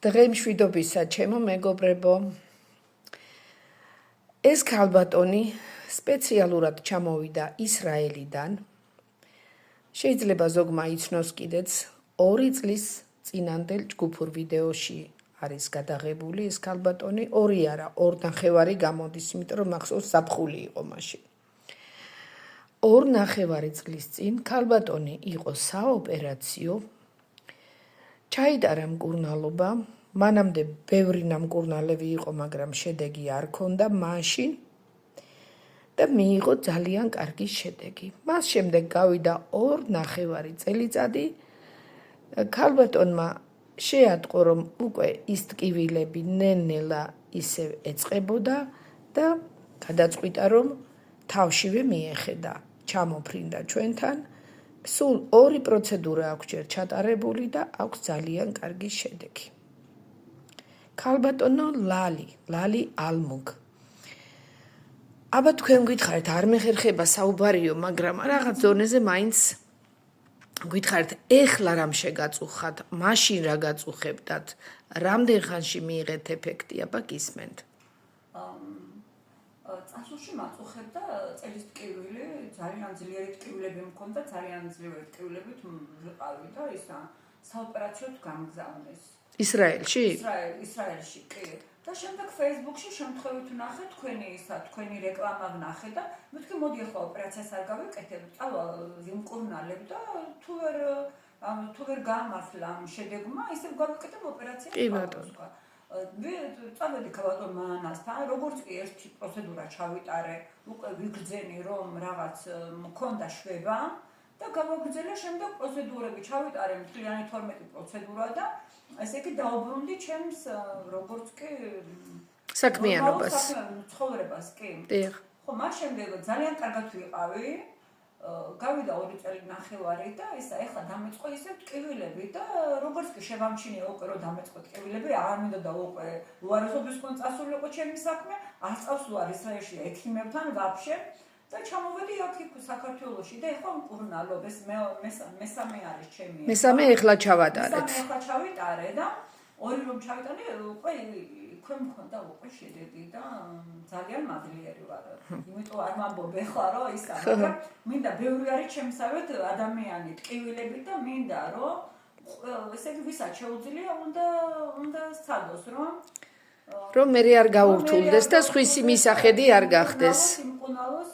დღემშვიდობისა ჩემო მეგობრებო, ეს ქალბატონი სპეციალურად ჩამოვიდა ისრაელიდან. შეიძლება ზოგმა იცნოს კიდეც 2 წლის წინანდელ ჯგუფურ ვიდეოში არის გადაღებული ეს ქალბატონი, 2 არა, 2.5 გამოდის, იმიტომ რომ მახსოვს ზაფხული იყო მაშინ. 2.5 წლის წინ ქალბატონი იყო საოპერაციო, ჩაიტარა მკურნალობა, მანამდე ბევრი ნამკურნალები იყო, მაგრამ შედეგი არ ჰქონდა მაშინ და მიიღო ძალიან კარგი შედეგი. მას შემდეგ გავიდა 2.5 წელიწადი, ქალბატონმა შეატყო, რომ უკვე ის ტკივილები ნელ-ნელა ისევ ეწყებოდა და გადაწყვიტა, რომ თავშივე მიეხედა, ჩამოფრინდა ჩვენთან. სულ 2 პროცედურა აქვს ჯერ ჩატარებული და აქვს ძალიან კარგი შედეგი. ქალბატონო ლალი ალმუგ. აბა თქვენ გითხარით, არ მეხერხება საუბარიო, მაგრამ რაღაც ზონეზე მაინც გითხარით, ეხლა რამ შეგაწუხათ, მაშინ რა გაწუხებდათ, რამდენ ხანში მიიღეთ ეფექტი, აბა გისმენთ. წასულში მაწუხებდა წელის ტკივილი, ძალიან ძლიერი ტკივილები მქონდა, ძალიან ძლიერი ტკივილებით ვიყავი და ისა საოპერაციოდ გამგზავნეს. ისრაელში? ისრაელში, კი. და შემდეგ Facebook-ში შემთხვევით ვნახე თქვენი რეკლამა ვნახე და მეთქი მოდი ახლა ოპერაციას არ გავეკეთებ, წავა იმკურნალებ და თუ ვერ გამართლა ამ შედეგმა, ისევ გავეკეთებ ოპერაცია. კი ბატონო. წავედი ქალბატონ მანასთან, როგორც კი ერთი პროცედურა ჩავიტარე, უკვე ვიგრძენი რომ რაღაც მქონდა შვება და გავაგრძელე შემდეგ პროცედურები, ჩავიტარე მთლიანი 12 პროცედურა და ესე იგი დაუბრუნდი ჩემს როგორც კი საქმიანობას, ცხოვრებას, კი. დიახ. ხო, მას შემდეგ ძალიან კარგად ვიყავი. გავიდა 2 წელი-ნახევარი და ეხლა დამეწყო ისე ტკივილები და როგორც კი შევამჩნია უკვე რომ დამეწყო ტკივილები, არ მინდოდა უკვე უარესობისკენ წასულიყო ჩემი საქმე, არ წავს უარ ისრაელში ექიმებთან ვაფშე და ჩამოვედი აქ საქართველოში და ეხლა მკურნალობ, ეს მესამე არის ჩემი. მესამე ეხლა ჩავატარეთ. მესამე ეხლა ჩავიტარე და 2 რომ ჩავიტარე, უკვე ქვემ მქონდა უკვე შედეგი და ძალიან მადლიერი ვარ. იმიტომ არ მამბობ ეხლა რომ ისა, მაგრამ მინდა ბევრი არის ჩემსავეთ ადამიანი ტკივილები და მინდა რომ ესე იგი ვისაც შეუძლია უნდა სცადოს რომ მე არ გაურთულდეს და სხვისი მისახედი არ გახდეს. იმკურნალოს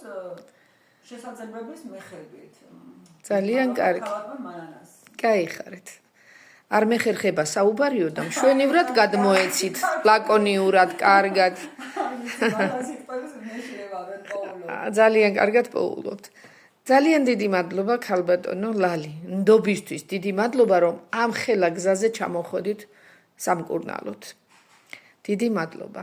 შესაძლებლობის მიხედვით. ძალიან კარგი. გაიხარეთ. არ მეხერხება საუბარიო და მშვენივრად გადმოეცით, ლაკონიურად, კარგად. ძალიან კარგად პოულობთ. ძალიან დიდი მადლობა ქალბატონო ლალი. ნდობისთვის დიდი მადლობა, რომ ამ ხელა გზაზე ჩამოხოდით სამკურნალოდ. დიდი მადლობა.